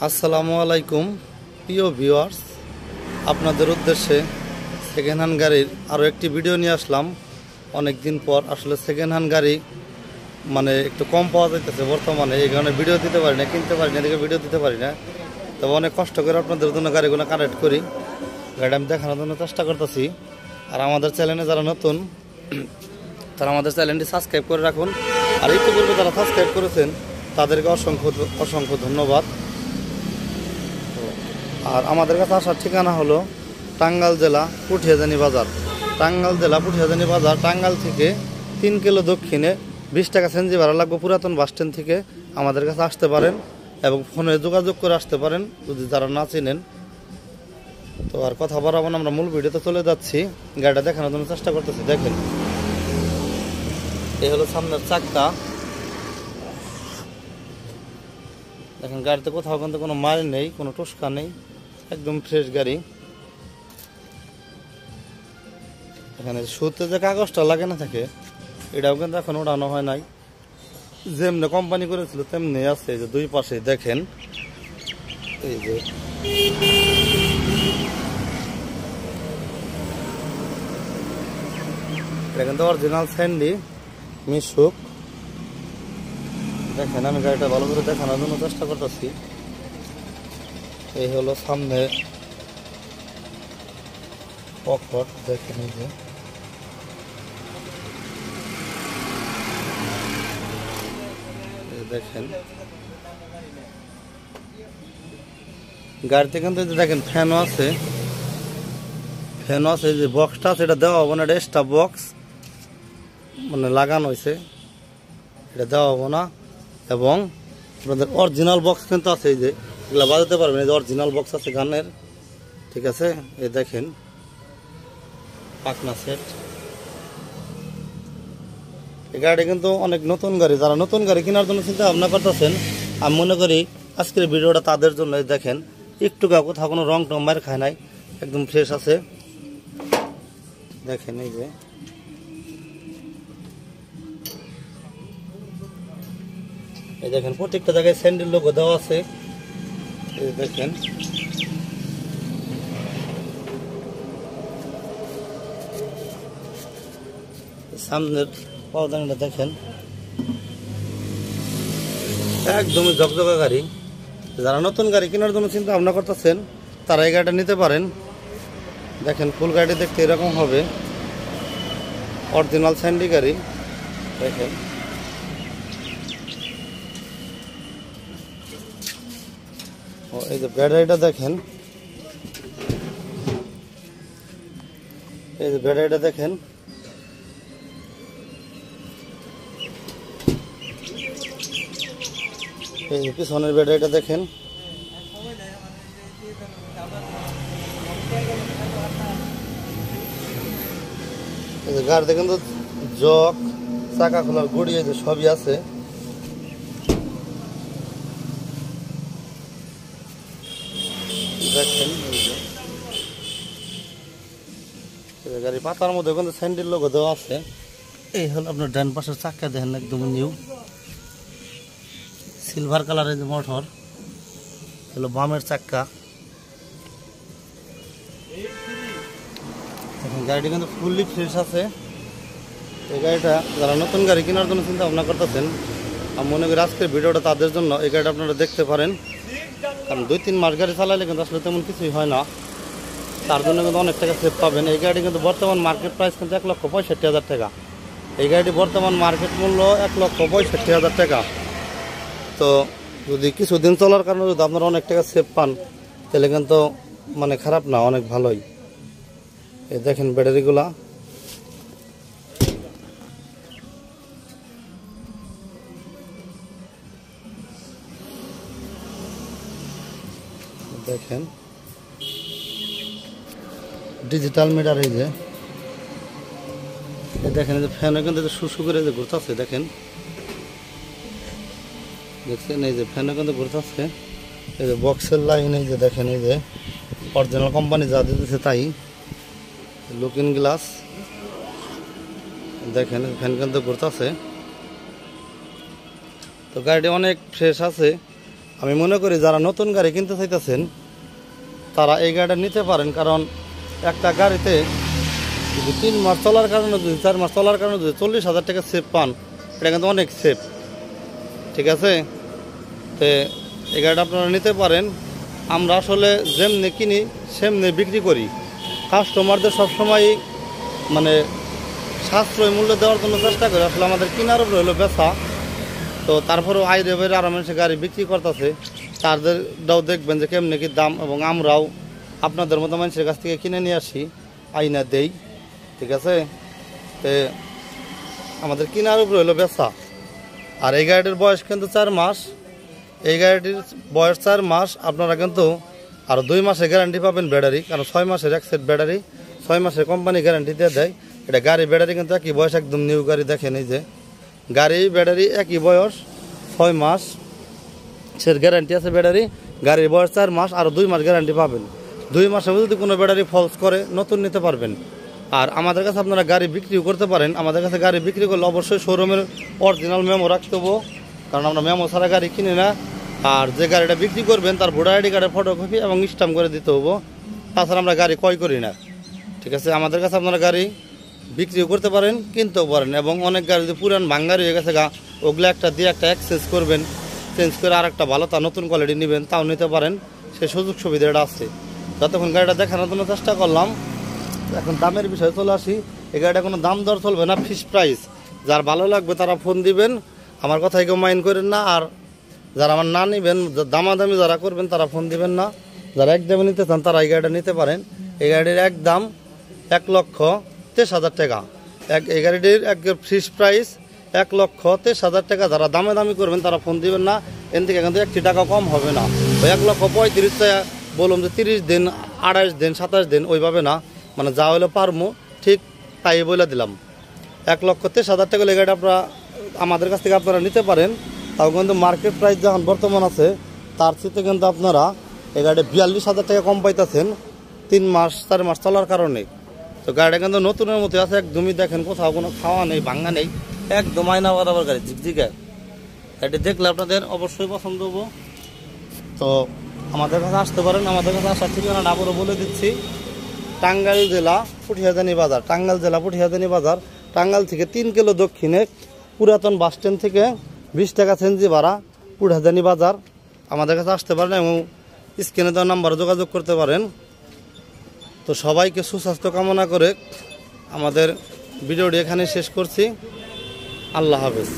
আসসালামু আলাইকুম প্রিয় ভিউয়ার্স, আপনাদের উদ্দেশ্যে সেকেন্ড হ্যান্ড গাড়ির আরও একটি ভিডিও নিয়ে আসলাম। অনেক দিন পর আসলে সেকেন্ড হ্যান্ড গাড়ি একটু কম পাওয়া যাইতেছে বর্তমানে, এই কারণে ভিডিও দিতে পারি না, কিনতে পারি না, এদিকে ভিডিও দিতে পারি না। তবে অনেক কষ্ট করে আপনাদের জন্য গাড়িগুলো কালেক্ট করি, গাড়ি আমি দেখানোর জন্য চেষ্টা করতেছি। আর আমাদের চ্যানেলে যারা নতুন তারা আমাদের চ্যানেলটি সাবস্ক্রাইব করে রাখুন। আর ইতিপূর্বে যারা সাবস্ক্রাইব করেছেন তাদেরকে অসংখ্য অসংখ্য ধন্যবাদ। আর আমাদের কাছে আসার ঠিকানা হলো টাঙ্গাইল জেলা পুঠিয়াজানি বাজার। টাঙ্গাইল জেলা পুঠিয়াজানি বাজার, টাঙ্গাইল থেকে 3 কিলো দক্ষিণে 20 টাকা সেনজি ভাড়া লাগবে। পুরাতন বাস স্ট্যান্ড থেকে আমাদের কাছে আসতে পারেন এবং ফোনে যোগাযোগ করে আসতে পারেন যদি যারা না চিনেন। তো আর কথা বাড়াবো না, আমরা মূল ভিডিওতে চলে যাচ্ছি। গাড়িটা দেখানোর জন্য চেষ্টা করতেছি। দেখেন, এই হলো সামনের চাক্কা। দেখেন, গাড়িতে কোথাও কিন্তু কোনো মার নেই, কোনো টুসকা নেই, একদম ফ্রেশ গাড়ি। এখানে শুতে যে কাগজটা লাগে না থাকে, এটাও কিন্তু এখন ওড়ানো হয় নাই, যেমনি কোম্পানি করেছিল তেমনি আছে। এই যে দুই পাশে দেখেন, এই যে এটা কিন্তু অরিজিনাল স্যান্ডি মিশুক। দেখেন, আমি গাড়িটা ভালো করে দেখানোর জন্য চেষ্টা করতেছি। এই হলো সামনে পকেট, দেখেন এই যে দেখেন গাড়িতে কিন্তু দেখেন ফ্যানও আছে, যে বক্সটা আছে এটা দেওয়া হবো না, এটা এক্সট্রা বক্স লাগানো হয়েছে, এটা দেওয়া হবো না। এবং আপনাদের অরিজিনাল বক্স কিন্তু আছে, এই যে এগুলো বাজাতে পারবেন, এই যে অরিজিনাল বক্স আছে গানের, ঠিক আছে। এই দেখেন পাখনা সেট। এই গাড়ি কিন্তু অনেক নতুন গাড়ি, যারা নতুন গাড়ি কেনার জন্য চিন্তা ভাবনা করতেছেন, আমি মনে করি আজকের ভিডিওটা তাদের জন্য। দেখেন, একটু কোথাও কোনো রং টং মার খায় নাই, একদম ফ্রেশ আছে। দেখেন এই যে দেখেন প্রত্যেকটা জায়গায় স্যান্ডেল লোগো দেওয়া আছে। এই দেখেন সামনের পাওদানিটা দেখেন, একদমই ঝকঝকা গাড়ি। যারা নতুন গাড়ি কেনার জন্য চিন্তা ভাবনা করতেছেন তারা এই গাড়িটা নিতে পারেন। দেখেন, ফুল গাড়ি দেখতে এরকম হবে, অরিজিনাল স্যান্ডি গাড়ি। দেখেন এই যে ব্যাটারিটা দেখেন, এই যে ব্যাটারিটা দেখেন, এই যে পিছনের ব্যাটারিটা দেখেন। এই যে গাড়িতে কিন্তু জক, চাকা খোলার গুড়ি, এই যে সবই আছে। দেখেন গাড়ি পাতার মধ্যে কিন্তু স্যান্ডেল লোগো দেওয়া আছে। এই হলো আপনার ডান পাশের চাকা, দেখেন একদম নিউ সিলভার কালারের যে মোটর, হলো বামের চাক্কা। এখন গাড়িটা কিন্তু ফুললি ফ্রেশ আছে। এই গাড়িটা যারা নতুন গাড়ি কেনার জন্য চিন্তা ভাবনা করতেছেন, আমি মনে করি আজকের ভিডিওটা তাদের জন্য। এই গাড়িটা আপনারা দেখতে পারেন, কারণ 2-3 মাস গাড়ি চালাইলে কিন্তু আসলে তেমন কিছুই হয় না, তার জন্য কিন্তু অনেক টাকা সেভ পাবেন। এই গাড়ি কিন্তু বর্তমান মার্কেট প্রাইস কিন্তু 1,65,000 টাকা। এই গাড়িটি বর্তমান মার্কেট মূল্য 1,65,000 টাকা। তো যদি কিছুদিন চলার কারণে যদি আপনারা অনেক টাকা সেভ পান, তাহলে কিন্তু খারাপ না, অনেক ভালোই। এই দেখেন ব্যাটারিগুলা, দেখেন ডিজিটাল মিটার। এই যে দেখেন, এই যে ফ্যান কিন্তু শুশু করে যে ঘুরতেছে, দেখেন দেখছেন, এই যে ফ্যান কিন্তু ঘুরতেছে। এই যে বক্সের লাইন, এই যে দেখেন, এই যে অরিজিনাল কোম্পানি যা দিতেছে তাই। লুকিং গ্লাস, দেখেন ফ্যান কিন্তু ঘুরতেছে। তো গাড়িটি অনেক ফ্রেশ আছে, আমি মনে করি যারা নতুন গাড়ি কিনতে চাইতেছেন তারা এই গাড়িটা নিতে পারেন, কারণ একটা গাড়িতে যদি 3 মাস চলার কারণে যদি 4 মাস চলার কারণে যদি 40,000 টাকা সেভ পান, এটা কিন্তু অনেক সেভ। ঠিক আছে, তো এই গাড়িটা আপনারা নিতে পারেন। আমরা আসলে যেমনি কিনি সেমনি বিক্রি করি, কাস্টমারদের সবসময় মানে সাশ্রয় মূল্য দেওয়ার জন্য চেষ্টা করি। আসলে আমাদের কেনার উপরে হলো বেচা, তো তারপরেও আইরে বেড়ে আরও মানুষের গাড়ি বিক্রি করতেছে, তাদেরটাও দেখবেন যে কেমনি কি দাম, এবং আমরাও আপনাদের মতো মানুষের কাছ থেকে কিনে নিয়ে আসি, আইনা দেই। ঠিক আছে, তো আমাদের কেনার উপরে হলো বেচা। আর এই গাড়িটির বয়স কিন্তু 4 মাস, এই গাড়িটির বয়স 4 মাস। আপনারা কিন্তু আরও 2 মাসের গ্যারান্টি পাবেন ব্যাটারি, কারণ 6 মাসের এক সেট ব্যাটারি, 6 মাসের কোম্পানি গ্যারান্টি দিয়ে দেয়। এটা গাড়ি ব্যাটারি কিন্তু একই বয়স, একদম নিউ গাড়ি। দেখেন এই যে গাড়ি ব্যাটারি একই বয়স, 6 মাস সের গ্যারান্টি আছে ব্যাটারি, গাড়ির বয়স 4 মাস, আরও 2 মাস গ্যারান্টি পাবেন। 2 মাসে যদি কোনো ব্যাটারি ফলস করে নতুন নিতে পারবেন। আর আমাদের কাছে আপনারা গাড়ি বিক্রিও করতে পারেন। আমাদের কাছে গাড়ি বিক্রি করলে অবশ্যই শোরুমের অরিজিনাল মেমো রাখতে হবো, কারণ আমরা মেমো ছাড়া গাড়ি কিনি না। আর যে গাড়িটা বিক্রি করবেন তার ভোটার আইডি কার্ডের ফটোকপি এবং স্ট্যাম্প করে দিতে হবো, তাছাড়া আমরা গাড়ি ক্রয় করি না। ঠিক আছে, আমাদের কাছে আপনারা গাড়ি বিক্রিও করতে পারেন, কিনতেও পারেন। এবং অনেক গাড়ি যদি পুরান ভাঙ্গারি হয়ে গেছে ওগুলো একটা দিয়ে একটা এক্সচেঞ্জ করবেন, চেঞ্জ করে আর একটা ভালো তা নতুন কোয়ালিটি নেবেন, তাও নিতে পারেন। সেই সুযোগ সুবিধাটা আছে। যতক্ষণ গাড়িটা দেখানোর জন্য চেষ্টা করলাম, এখন দামের বিষয়ে চলে আসি। এই গাড়িটা কোনো দাম দর চলবে না, ফিক্সড প্রাইস। যার ভালো লাগবে তারা ফোন দিবেন, আমার কথাই কেউ মাইন্ড করেন না। আর যারা আমার না নেবেন, দামাদামি যারা করবেন তারা ফোন দিবেন না। যারা একদমই নিতে চান তারা এই গাড়িটা নিতে পারেন। এই গাড়ির একদম 1,23,000 টাকা। এই গাড়িটির এক ফিক্সড প্রাইস 1,23,000 টাকা। যারা দামি করবেন তারা ফোন দিবেন না, এর থেকে কিন্তু 1 টাকা কম হবে না। ওই 1,35,000 টাকা বলুন যে 30 দিন, 28 দিন, 27 দিন, ওইভাবে না, মানে যা হলে পারবো ঠিক তাই বলে দিলাম। 1,23,000 টাকা এই গাড়িটা আপনারা আমাদের কাছ থেকে আপনারা নিতে পারেন। তাও কিন্তু মার্কেট প্রাইস যখন বর্তমান আছে তার চেয়ে কিন্তু আপনারা এই গাড়িটা 42,000 টাকা কম পাইতেছেন 3 মাস 4 মাস চলার কারণে। তো গাড়িটা কিন্তু নতুনের মতো আছে একদমই। দেখেন কোথাও কোনো খাওয়া নেই, ভাঙ্গা নেই, একদম আয়না বরাবর গাড়ি ঝিকঝিকা। এটি দেখলে আপনাদের অবশ্যই পছন্দ হবো। তো আমাদের কাছে আসতে পারেন। আমাদের কাছে আসার ঠিকানাটা আবারও বলে দিচ্ছি, টাঙ্গাইল জেলা পুঠিয়াজানি বাজার। টাঙ্গাইল জেলা পুঠিয়াজানি বাজার। টাঙ্গাইল থেকে 3 কিলো দক্ষিণে পুরাতন বাস স্ট্যান্ড থেকে 20 টাকা সেনজি ভাড়া, পুঠিয়াজানি বাজার। আমাদের কাছে আসতে পারেন এবং স্ক্রিনে দেওয়া নাম্বারে যোগাযোগ করতে পারেন। তো সবাইকে সুস্বাস্থ্য কামনা করে আমাদের ভিডিওটি এখানে শেষ করছি। আল্লাহ হাফেজ।